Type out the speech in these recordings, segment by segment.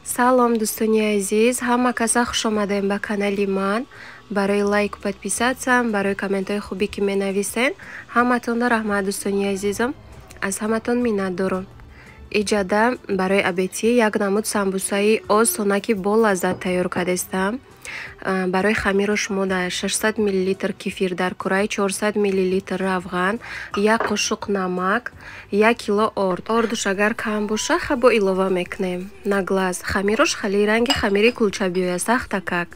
Салом дӯстони азиз, ҳама каса хуш омадем ба канали ман. Барои лайк ва подписатсиям, барои комментҳои хубе ки менависен, ҳаматонро раҳмат дӯстони азизам. Аз ҳаматон миннатдорам. Иҷада барои абетӣ як намуд самбусаи осонаки бо лаззат тайёр кардастам. Барои хамирро шумо дар 600 мл кефир дар кураи 400 мл равған, 1 қошуқ намак, 1 кило орд. Ордуш агар кам боша хабо илова мекунем. На глаз хамирош хали ранги хамири кулча биёяд, сахта как.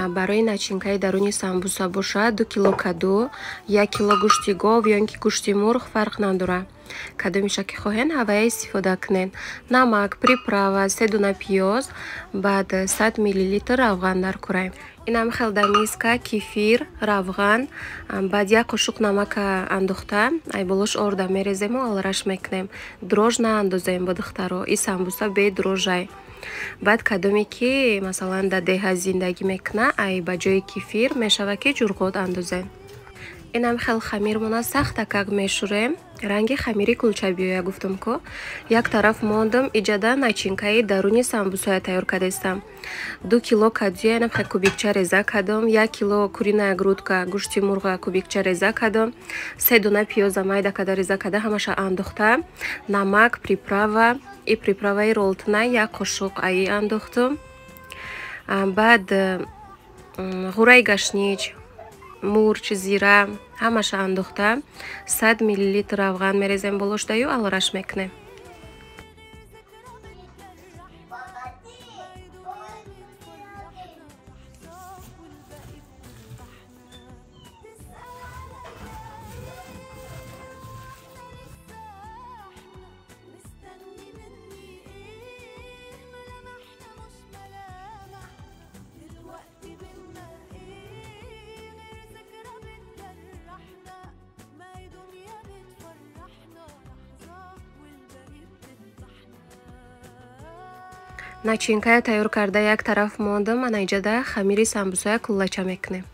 Барои начинкаи даруни самбуса бошад 2 кило каду, 1 кило гӯшти гов ё ин ки гӯшти мурғ фарқ надорад. Кадомиша ки хоҳен ҳавая истифода кунед. Намак, приправа, 3 дуна пиёз, баъд 100 мл равған дар курай. Инам хелда миска кефир, равған, баъд 1 қошуқ намака андохта, айболош орда мерезему, алараш мекунем. Дрож наандозем бо духтаро, и самбуса бе дрожай. баъд кадоме ки масалан дар деҳа зиндагӣ мекуна, ай ба ҷои кефир мешава ки ҷурғот андозем. Инам хел хамир мона сахта как мешурем. Ранги хамири кулча биёяд гуфтам ко. Як тараф мондам, иҷада начинкаи даруни самбусая тайёр кардастам. 2 кило кадуя инам хел кубикча реза кардам, 1 кило куриная грудка гӯшти мурға кубикча реза кардам, 3 дуна пиёза майда када реза када ҳамаша андохта, намак, приправа и приправаи ролтна 1 қошуқ аи андохтам. Баъд ғураи гашнич, мурч, зира ҳамаша андохта 100 мл равған мерезем болоштаю, алараш мекунем. начинкая тайёр карда як тараф мондам, ана иҷада хамири самбусая куллача мекунем.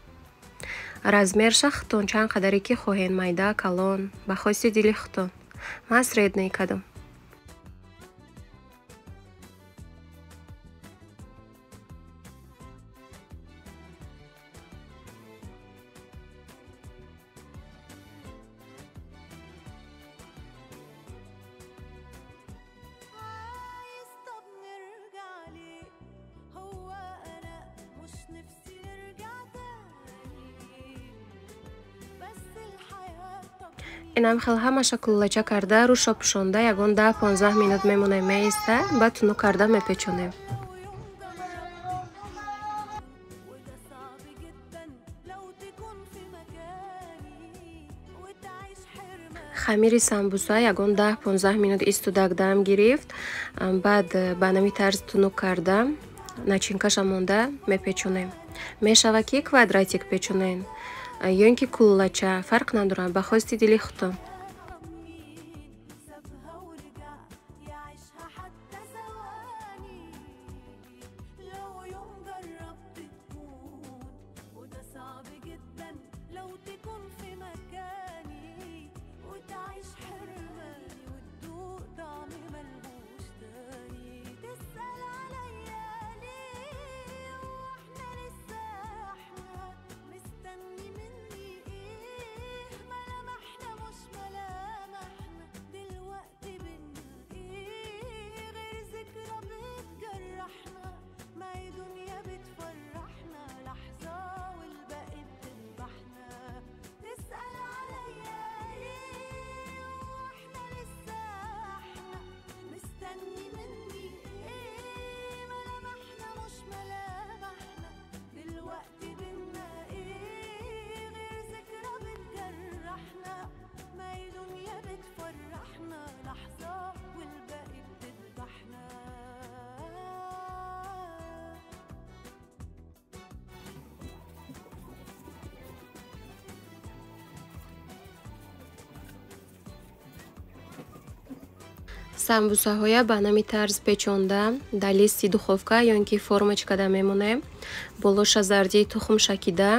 Размерша хутон чанд қадаре ки хоҳен, майда, калон, ба хости дили хутон. Ман средний кадам. инам хел ҳамаша куллача карда рӯша пӯшонда ягон 10-15 минут мемонем меиста, баъд тунук карда мепечонем. хамири самбуса ягон 10-15 минут истудак дам гирифт, баъд ба нами тарз тунук карда начинкаша монда мепечонем. Мешава ки квадратик печонем ё ин ки куллача, фарқ надорад, ба хости дили хутон. самбусаҳоя ба нами тарз печонда дар листи духовка ё ин ки формочкада мемонем. Болоша зардии тухм шакида,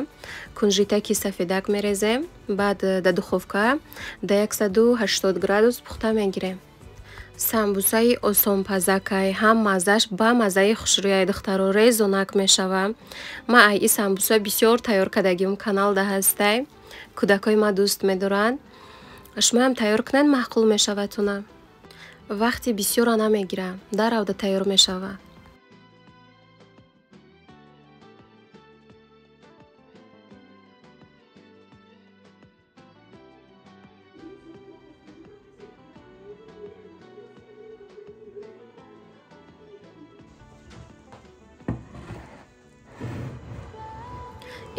кунжитаки сафедак мерезем. Баъд дар духовка да 180 градус пухта мегирем. самбусаи осонпазакай ҳам маззаш ба маззаи хушрӯяи духтаро резонак мешавам. Ма ай и самбуса бисёр тайёр кардагим каналда ҳастай. Кӯдакои ма дӯст медоранд. Шумоям тайёр кунед, маъқул мешаватуна. Вақти бисёра намегира, даравда тайёр мешава.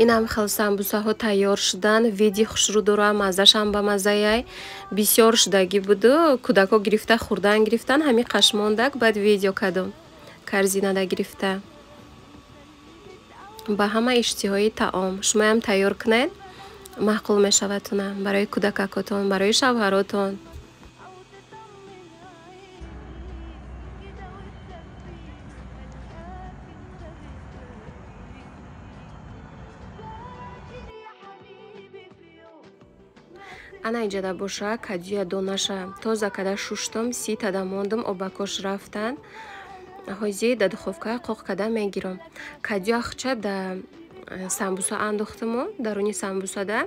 инам хел самбусаҳо тайёр шуданд. види хушрӯ дора, маззашам ба маззаяй бисёр шудагӣ буду. кӯдако гирифта хӯрдан гирифтан, ҳами қашмондак баъд видео кадум карзинада гирифта. ба ҳама иштиҳои таом шумоям тайёр кунед, маъқул мешаватуна барои кӯдакакотон, барои шавҳаротон. ана иҷада боша кадюя донаша тоза када шуштум, 30 тада мондум, обакош рафтан. ҳозир да духовка қоқ када мегирам. кадю ахча да самбуса андохтаму, даруни самбусада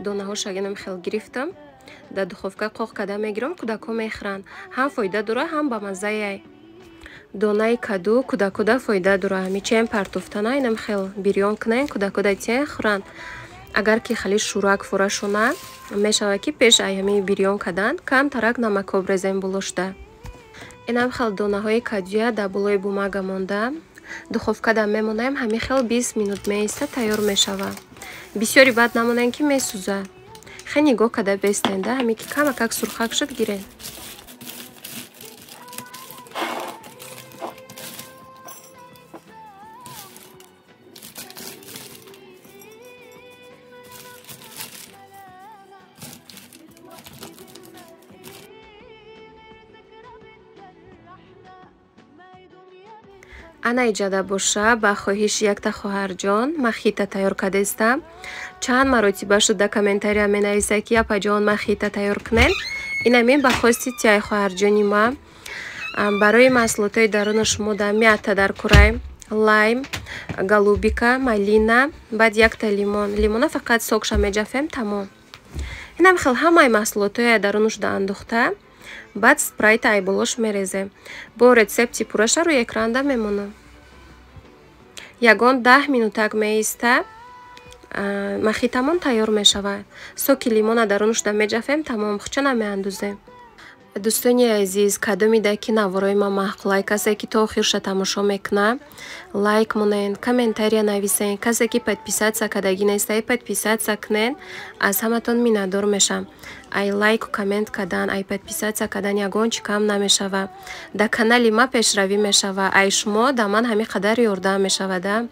донаҳо шагинам хел гирифтам. Да духовка қоқ када мегирам, кӯдако мехӯранд. ҳам фоида дора, ҳам ба маззаяй. донаи каду кӯдакода фоида дора. ҳамичаем партофтана инам хел бирён кунен, кӯдакода тиян хӯранд. агар ки хали шӯрак фурашона мешава ки пеш айами бирён кадан кам тарак намакоб резем булошда. инам хел донаҳои кадюя да болои бумага монда. духовкада мемонаем, ҳами хел 20 минут меиста тайёр мешава. бисёри бад намонем ки месӯза. хел нигоҳ када бестенда, ҳами ки камакак сурхак шуд гирен. ана иҷада боша ба хоҳиши якта хоҳарҷон махита тайёр кардестам. чанд маротиба шуда комментария менависа ки апаҷон махита тайёр кунед. инамин ба хости тияи хоҳарҷони ма барои маҳсулотҳои даруни шумо да мята дар курай, лайм, голубика, малина, баъд якта лимона фақат сокша меҷафем тамом. инам хел ҳамаи маҳсулотҳои даруни шуда андохта, баъд спрайта айболош мерезем. бо рецепти пураша рӯи экран мемонам. ягон 10 минутак меиста махитамон тайёр мешавад. соки лимона даруни шуда меҷафем тамом, хуча намеандузем. дӯстони азиз, кадомида ки наворои ма маъқулай. касе ки то охирша тамошо мекуна, лайк монен, комментария нависен. касе ки подписатсия кардагӣ нестаи подписатсия кунен. аз ҳаматон миннатдор мешам. ай лайку коммент кардан, ай подписатсия кардан ягон чи кам намешава. да канали ма пешравӣ мешава. ай шумо да ман ҳами қадар ёрдам мешавада.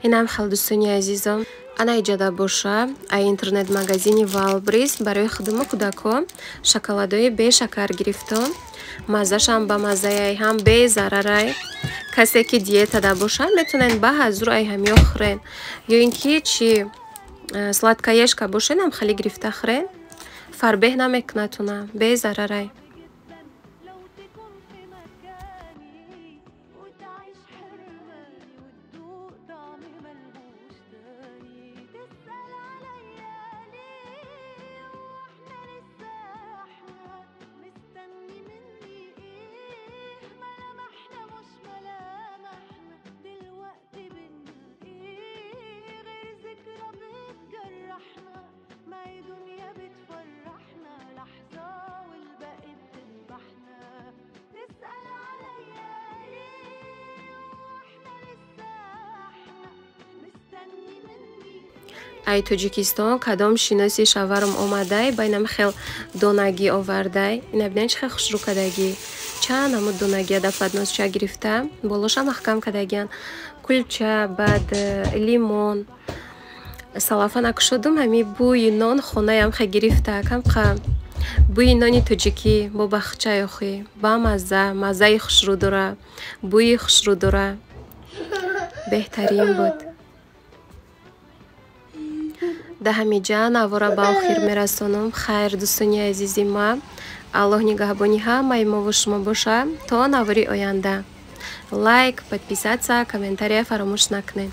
инам хел дӯстони азизам, ана иҷада боша ай интернет-магазини Валбрис барои худуми кӯдако шоколадои бешакар гирифтам. маззашам ба маззаяй, ҳам безарарай. касе ки диетада боша метунен ба ҳазру ай ҳамиё хӯрен. ё ин ки чи сладкоежка бошенам хали гирифта хӯрен. фарбеҳ намекунатуна, безарарай. ай тоҷикистон кадом шиноси шаварм омадай, байнам хел донагӣ овардай. ина бинен чи хел хушрӯ кадагӣ. чанд ҳамуд донагия да подносча гирифта, болоша маҳкам кадагиян. кулча, баъд лимон, салафана кушодум, ҳами бӯи нон хонаям хе гирифта. камқа бӯи нони тоҷикӣ бо бахчаи охӣ ба мазза, маззаи хушрӯ дора, бӯи хушрӯ дора. беҳтарин буд. да ҳамиҷа навора ба охир мерасонам. Хайр, дӯстони азизи ма, аллоҳ нигаҳбони ҳамаи мову шумо бошад то навори оянда. Лайк, подписаться, комментария фаромӯш накунед.